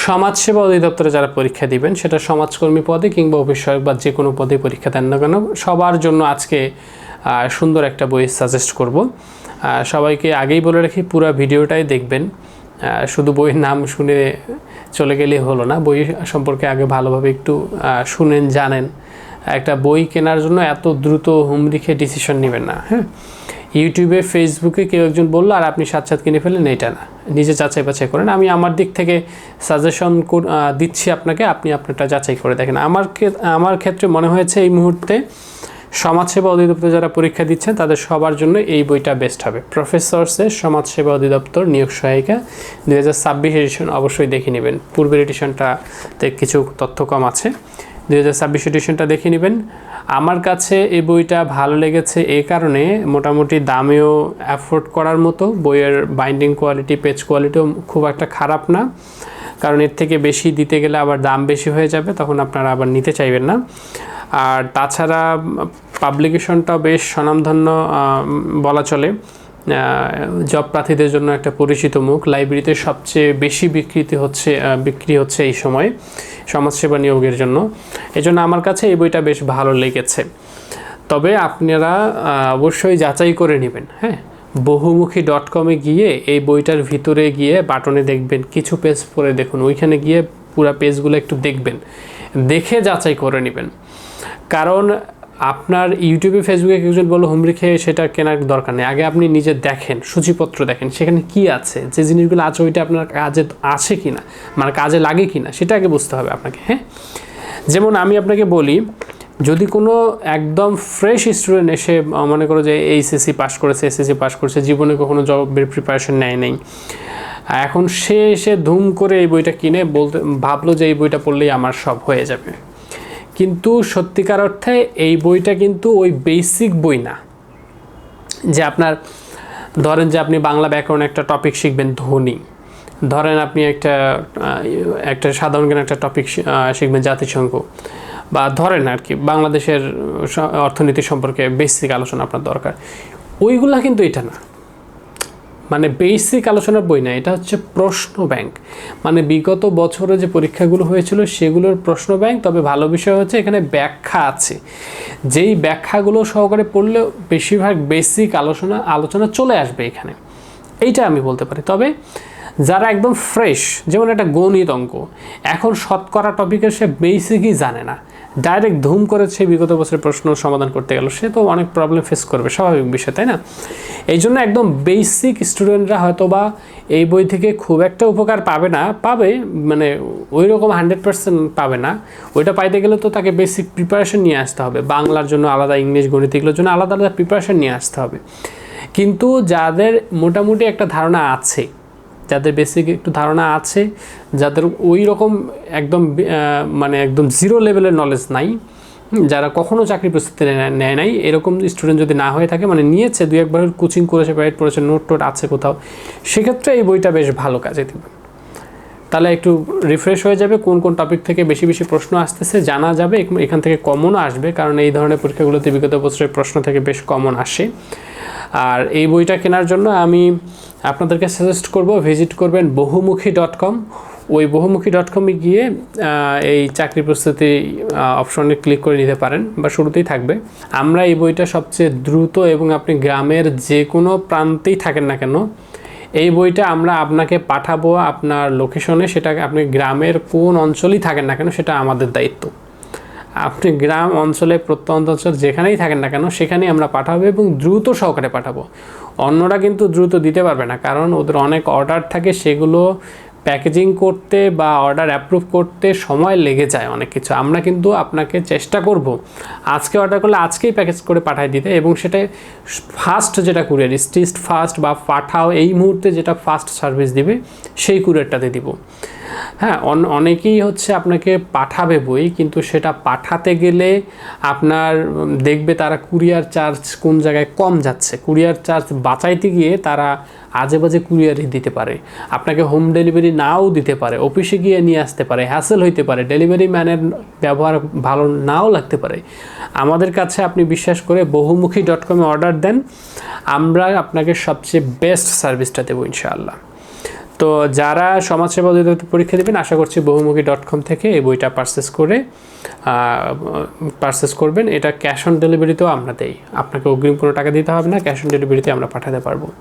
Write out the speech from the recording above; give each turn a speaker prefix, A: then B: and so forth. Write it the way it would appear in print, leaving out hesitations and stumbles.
A: সমাজসেবা অধিদপ্তরে যারা পরীক্ষা দিবেন, সেটা সমাজকর্মী পদে কিংবা অফিস সহায়ক বা যে কোনো পদে পরীক্ষা দেন না কেন, সবার জন্য আজকে সুন্দর একটা বই সাজেস্ট করব। সবাইকে আগেই বলে রাখি, পুরো ভিডিওটাই দেখবেন, শুধু বইয়ের নাম শুনে চলে গেলেই হলো না, বই সম্পর্কে আগে ভালোভাবে একটু শুনেন, জানেন। একটা বই কেনার জন্য এত দ্রুত হুমড়ি খেয়ে ডিসিশন নেবেন না। হ্যাঁ, ইউটিউবে ফেসবুকে কেউ একজন বললো আর আপনি সাথে কিনে ফেলেন, এটা না, নিজে যাচাই বাছাই করেন। আমি আমার দিক থেকে সাজেশন দিচ্ছি আপনাকে, আপনি আপনারটা যাচাই করে দেখেন। আমার ক্ষেত্রে মনে হয়েছে এই মুহূর্তে সমাজসেবা অধিদপ্তর যারা পরীক্ষা দিচ্ছেন তাদের সবার জন্য এই বইটা বেস্ট হবে। প্রফেসরসের সমাজসেবা অধিদপ্তর নিয়োগ সহায়িকা 2026 এডিশন অবশ্যই দেখে নেবেন। পূর্বের এডিশনটাতে কিছু তথ্য কম আছে, 2026 এডিশনটা দেখে নেবেন। আমার কাছে এই বইটা ভালো লেগেছে এই কারণে, মোটামুটি দামেও অ্যাফোর্ড করার মতো, বইয়ের বাইন্ডিং কোয়ালিটি, পেজ কোয়ালিটিও খুব একটা খারাপ না, কারণ এর থেকে বেশি দিতে গেলে আবার দাম বেশি হয়ে যাবে, তখন আপনারা আবার নিতে চাইবেন না। আর তাছাড়া পাবলিকেশনটাও বেশ স্বনামধন্য বলা চলে, জব প্রার্থীদের জন্য একটা পরিচিত মুখ। লাইব্রেরিতে সবচেয়ে বেশি বিক্রি হচ্ছে এই সময় সমাজসেবা নিয়োগের জন্য, এজন্য আমার কাছে এই বইটা বেশ ভালো লেগেছে। তবে আপনারা অবশ্যই যাচাই করে নেবেন। হ্যাঁ, বহুমুখী.com-এ গিয়ে এই বইটার ভিতরে গিয়ে বাটনে দেখবেন কিছু পেজ পড়ে দেখুন, ওইখানে গিয়ে পুরো পেজগুলো একটু দেখবেন, দেখে যাচাই করে নেবেন। কারণ আপনার ইউটিউবে ফেসবুকে একজন বললো হুমড়ি খেয়ে সেটা কেনার দরকার নেই, আগে আপনি নিজে দেখেন, সূচিপত্র দেখেন, সেখানে কি আছে, যে জিনিসগুলো আছে ওইটা আপনার কাজে আছে কি না, মানে কাজে লাগে কি না, সেটা আগে বুঝতে হবে আপনাকে। হ্যাঁ, যেমন আমি আপনাকে বলি, যদি কোনো একদম ফ্রেশ স্টুডেন্ট এসে মনে করো যে এইচএসসি পাস করেছে, এসএসসি পাস করেছে, জীবনে কখনো জবের প্রিপারেশন নেয় নেই, এখন সে এসে ধুম করে এই বইটা কিনে ভাবলো যে এই বইটা পড়লেই আমার সব হয়ে যাবে, কিন্তু সত্যিকার অর্থে এই বইটা কিন্তু ওই বেসিক বই না। যে আপনার ধরেন যে আপনি বাংলা ব্যাকরণ একটা টপিক শিখবেন, ধ্বনি, ধরেন আপনি একটা সাধারণ জ্ঞান একটা টপিক শিখবেন, জাতিসংঘ, বা ধরেন আর কি বাংলাদেশের অর্থনীতি সম্পর্কে বেসিক আলোচনা আপনার দরকার, ওইগুলা কিন্তু এটা না, মানে বেসিক আলোচনার বই না, এটা হচ্ছে প্রশ্ন ব্যাংক। মানে বিগত বছরে যে পরীক্ষাগুলো হয়েছিল সেগুলোর প্রশ্ন ব্যাংক। তবে ভালো বিষয় হচ্ছে এখানে ব্যাখ্যা আছে, যেই ব্যাখ্যাগুলো সহকারে পড়লে বেশিরভাগ বেসিক আলোচনা চলে আসবে এখানে, এইটা আমি বলতে পারি। তবে যারা একদম ফ্রেশ, যেমন একটা গণিত অঙ্ক, এখন শতকরা টপিকের সে বেসিকই জানে না, ডাইরেক্ট ধুম করেছে বিগত বছরের প্রশ্ন সমাধান করতে গেল, সে তো অনেক প্রবলেম ফেস করবে, স্বাভাবিক বিষয়, তাই না? এই জন্য একদম বেসিক স্টুডেন্টরা হয়তো বা এই বই থেকে খুব একটা উপকার পাবে, মানে ওই রকম 100% পাবে না। ওইটা পাইতে গেলে তো তাকে বেসিক প্রিপারেশন নিয়ে আসতে হবে, বাংলার জন্য আলাদা, ইংলিশ, গণিত, এগুলোর জন্য আলাদা আলাদা প্রিপারেশন নিয়ে আসতে হবে। কিন্তু যাদের মোটামুটি একটা ধারণা আছে, যাদের বেসিক একটু ধারণা আছে, যাদের ওই রকম একদম মানে একদম জিরো লেভেলের নলেজ নাই, যারা কখনো চাকরি প্রস্তুতি নেয় নাই, এরকম স্টুডেন্ট যদি না হয়ে থাকে, মানে নিয়েছে, দু একবার কোচিং করেছে, প্রাইভেট পড়েছে, নোট আছে কোথাও, সেক্ষেত্রে এই বইটা বেশ ভালো কাজে দেবে। তাহলে একটু রিফ্রেশ হয়ে যাবে, কোন কোন টপিক থেকে বেশি বেশি প্রশ্ন আসতেছে জানা যাবে, এখান থেকে কমনও আসবে, কারণ এই ধরনের পরীক্ষাগুলোতে বিগত বছরের প্রশ্ন থেকে বেশ কমন আসে। আর এই বইটা কেনার জন্য আমি আপনাদেরকে সাজেস্ট করব, ভিজিট করবেন বহুমুখী.com। ওই বহুমুখী.com-এ গিয়ে এই চাকরি প্রস্তুতি অপশনে ক্লিক করে নিতে পারেন, বা শুরুতেই থাকবে। আমরা এই বইটা সবচেয়ে দ্রুত, এবং আপনি গ্রামের যে কোনো প্রান্তেই থাকেন না কেন, এই বইটা আমরা আপনাকে পাঠাবো আপনার লোকেশনে, সেটাকে আপনি গ্রামের কোন অঞ্চলেই থাকেন না কেন, সেটা আমাদের দায়িত্ব। আপনি গ্রাম অঞ্চলে, প্রত্যন্ত অঞ্চল যেখানেই থাকেন না কেন, সেখানেই আমরা পাঠাবো, এবং দ্রুত সহকারে পাঠাবো। অন্যরা কিন্তু দ্রুত দিতে পারবে না, কারণ ওদের অনেক অর্ডার থাকে, সেগুলো প্যাকেজিং করতে বা অর্ডার অ্যাপ্রুভ করতে সময় লেগে যায় অনেক কিছু। আমরা কিন্তু আপনাকে চেষ্টা করব আজকে অর্ডার করলে আজকেই প্যাকেজ করে পাঠিয়ে দিতে, এবং সেটা ফাস্ট, যেটা কুরিয়ার স্টিস্ট ফাস্ট বা পাঠাও এই মুহূর্তে যেটা ফাস্ট সার্ভিস দিবে সেই কুরিয়ারটাতে দিব। হ্যাঁ, অনেকেই হচ্ছে আপনাকে পাঠাবে বই, কিন্তু সেটা পাঠাতে গেলে আপনার দেখবে তারা কুরিয়ার চার্জ কোন জায়গায় কম যাচ্ছে, কুরিয়ার চার্জ বাঁচাইতে গিয়ে তারা আজে বাজে কুরিয়ারই দিতে পারে, আপনাকে হোম ডেলিভারি নাও দিতে পারে, অফিসে গিয়ে নিয়ে আসতে পারে, হ্যাসেল হইতে পারে, ডেলিভারি ম্যানের ব্যবহার ভালো নাও লাগতে পারে। আমাদের কাছে আপনি বিশ্বাস করে বহুমুখী.com-এ অর্ডার দেন, আমরা আপনাকে সবচেয়ে বেস্ট সার্ভিসটা দেবো ইনশাআল্লাহ। তো যারা সমাজসেবা অধিদপ্তর পরীক্ষা দেবেন আশা করছি বহুমুখী.com থেকে এই বইটা পারচেস করবেন। এটা ক্যাশ অন ডেলিভারিতেও আমরা দেই, আপনাকে অগ্রিম কোনো টাকা দিতে হবে না, ক্যাশ অন ডেলিভারিতে আমরা পাঠাতে পারবো।